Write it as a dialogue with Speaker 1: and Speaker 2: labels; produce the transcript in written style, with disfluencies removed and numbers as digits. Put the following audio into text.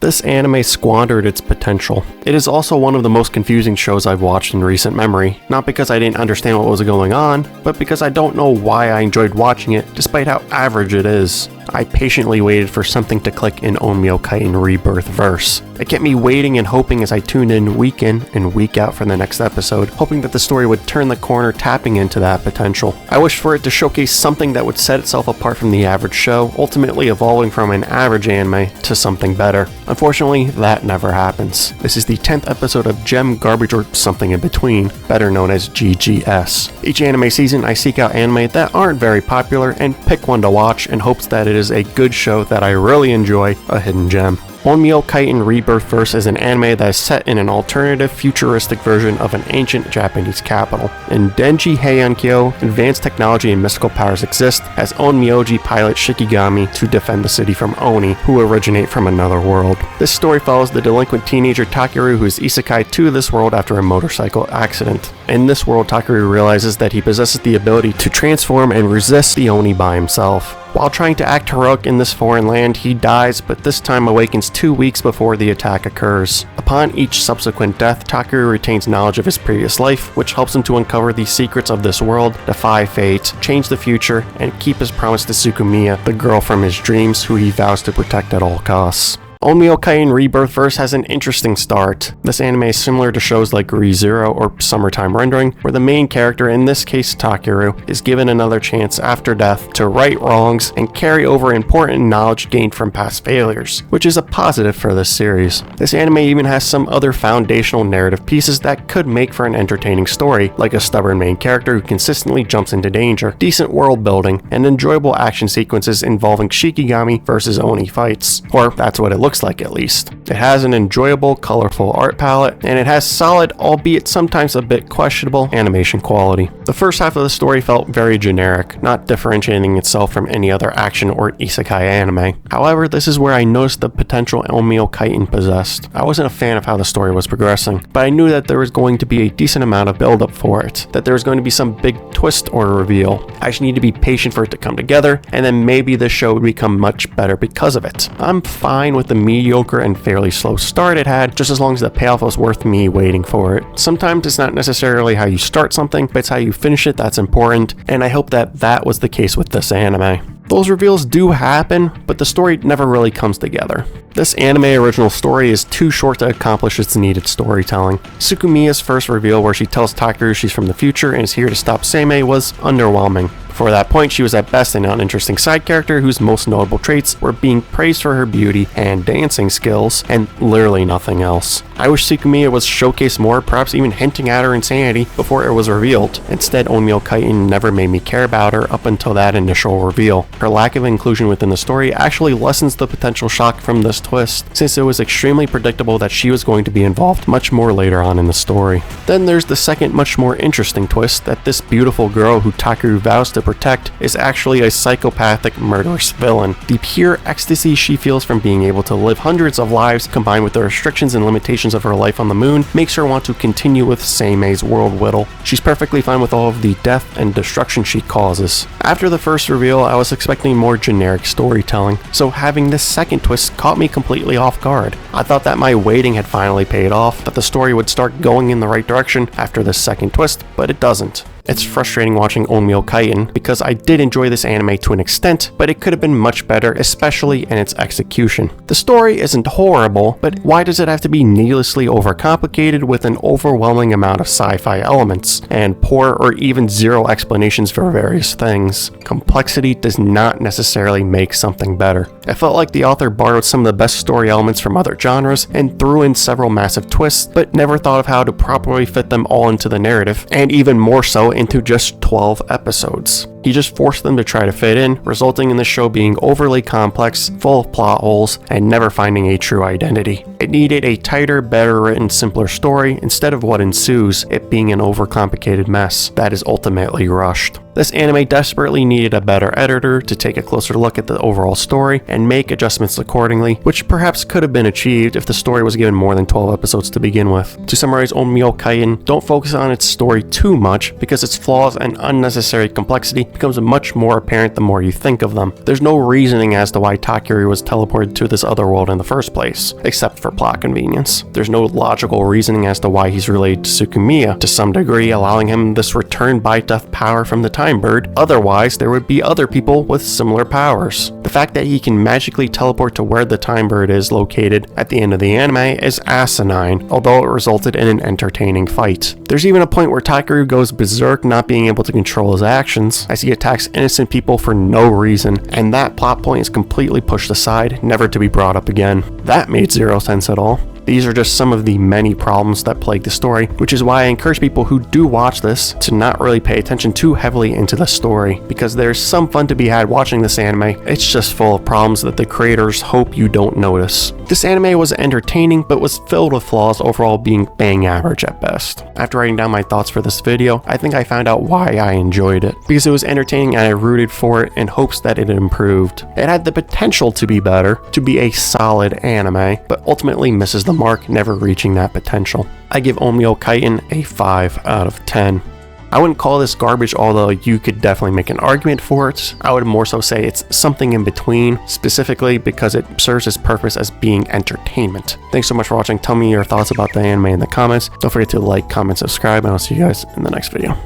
Speaker 1: This anime squandered its potential. It is also one of the most confusing shows I've watched in recent memory, not because I didn't understand what was going on, but because I don't know why I enjoyed watching it despite how average it is. I patiently waited for something to click in Onmyo Kaiten Rebirth verse. It kept me waiting and hoping as I tuned in week and week out for the next episode, hoping that the story would turn the corner, tapping into that potential. I wished for it to showcase something that would set itself apart from the average show, ultimately evolving from an average anime to something better. Unfortunately, that never happens. This is the 10th episode of Gem Garbage or something in between, better known as GGS. Each anime season, I seek out anime that aren't very popular and pick one to watch in hopes that it is a good show that I really enjoy, a hidden gem. Onmyo Kaiten Rebirth verse is an anime that is set in an alternative, futuristic version of an ancient Japanese capital. In Denji Heiankyo, advanced technology and mystical powers exist as Onmyoji pilot Shikigami to defend the city from Oni, who originate from another world. This story follows the delinquent teenager Takeru, who is isekai to this world after a motorcycle accident. In this world, Takeru realizes that he possesses the ability to transform and resist the Oni by himself. While trying to act heroic in this foreign land, he dies, but this time awakens 2 weeks before the attack occurs. Upon each subsequent death, Takeru retains knowledge of his previous life, which helps him to uncover the secrets of this world, defy fate, change the future, and keep his promise to Tsukimiya, the girl from his dreams who he vows to protect at all costs. Onmyo Kaiten Rebirth verse has an interesting start. This anime is similar to shows like ReZero or Summertime Rendering, where the main character, in this case Takeru, is given another chance after death to right wrongs and carry over important knowledge gained from past failures, which is a positive for this series. This anime even has some other foundational narrative pieces that could make for an entertaining story, like a stubborn main character who consistently jumps into danger, decent world building, and enjoyable action sequences involving Shikigami versus Oni fights. Or that's what it looks like, at least. It has an enjoyable, colorful art palette, and it has solid, albeit sometimes a bit questionable, animation quality. The first half of the story felt very generic, not differentiating itself from any other action or isekai anime. However, this is where I noticed the potential Onmyo Kaiten possessed. I wasn't a fan of how the story was progressing, but I knew that there was going to be a decent amount of build-up for it, that there was going to be some big twist or reveal. I just need to be patient for it to come together, and then maybe the show would become much better because of it. I'm fine with the mediocre and fairly slow start it had, just as long as the payoff was worth me waiting for it. Sometimes it's not necessarily how you start something, but it's how you finish it that's important, and I hope that that was the case with this anime. Those reveals do happen, but the story never really comes together. This anime original story is too short to accomplish its needed storytelling. Tsukimiya's first reveal, where she tells Takeru she's from the future and is here to stop Seimei, was underwhelming. Before that point, she was at best an uninteresting side character whose most notable traits were being praised for her beauty and dancing skills, and literally nothing else. I wish Tsukimiya was showcased more, perhaps even hinting at her insanity before it was revealed. Instead, Onmyo Kaiten never made me care about her up until that initial reveal. Her lack of inclusion within the story actually lessens the potential shock from this twist, since it was extremely predictable that she was going to be involved much more later on in the story. Then there's the second, much more interesting twist, that this beautiful girl who Takeru vows to protect is actually a psychopathic, murderous villain. The pure ecstasy she feels from being able to live hundreds of lives, combined with the restrictions and limitations of her life on the moon, makes her want to continue with Seimei's world whittle. She's perfectly fine with all of the death and destruction she causes. After the first reveal, I was expecting more generic storytelling, so having this second twist caught me completely off guard. I thought that my waiting had finally paid off, that the story would start going in the right direction after this second twist, but it doesn't. It's frustrating watching Onmyo Kaiten because I did enjoy this anime to an extent, but it could have been much better, especially in its execution. The story isn't horrible, but why does it have to be needlessly overcomplicated with an overwhelming amount of sci-fi elements, and poor or even zero explanations for various things? Complexity does not necessarily make something better. I felt like the author borrowed some of the best story elements from other genres and threw in several massive twists, but never thought of how to properly fit them all into the narrative, and even more so into just 12 episodes. He just forced them to try to fit in, resulting in the show being overly complex, full of plot holes, and never finding a true identity. It needed a tighter, better written, simpler story instead of what ensues, it being an overcomplicated mess that is ultimately rushed. This anime desperately needed a better editor to take a closer look at the overall story and make adjustments accordingly, which perhaps could have been achieved if the story was given more than 12 episodes to begin with. To summarize Onmyo Kaiten, don't focus on its story too much because its flaws and unnecessary complexity becomes much more apparent the more you think of them. There's no reasoning as to why Takiri was teleported to this other world in the first place, except for plot convenience. There's no logical reasoning as to why he's related to Tsukimiya to some degree, allowing him this return by death power from the Time Bird. Otherwise, there would be other people with similar powers. The fact that he can magically teleport to where the Time Bird is located at the end of the anime is asinine, although it resulted in an entertaining fight. There's even a point where Takiri goes berserk, not being able to control his actions, as he attacks innocent people for no reason, and that plot point is completely pushed aside, never to be brought up again. That made zero sense at all. These are just some of the many problems that plague the story, which is why I encourage people who do watch this to not really pay attention too heavily into the story, because there's some fun to be had watching this anime. It's just full of problems that the creators hope you don't notice. This anime was entertaining, but was filled with flaws, overall being bang average at best. After writing down my thoughts for this video, I think I found out why I enjoyed it. Because it was entertaining and I rooted for it in hopes that it improved. It had the potential to be better, to be a solid anime, but ultimately misses the mark, never reaching that potential. I give Onmyo Kaiten a 5 out of 10. I wouldn't call this garbage, although you could definitely make an argument for it. I would more so say it's something in between, specifically because it serves its purpose as being entertainment. Thanks so much for watching. Tell me your thoughts about the anime in the comments. Don't forget to like, comment, subscribe, and I'll see you guys in the next video.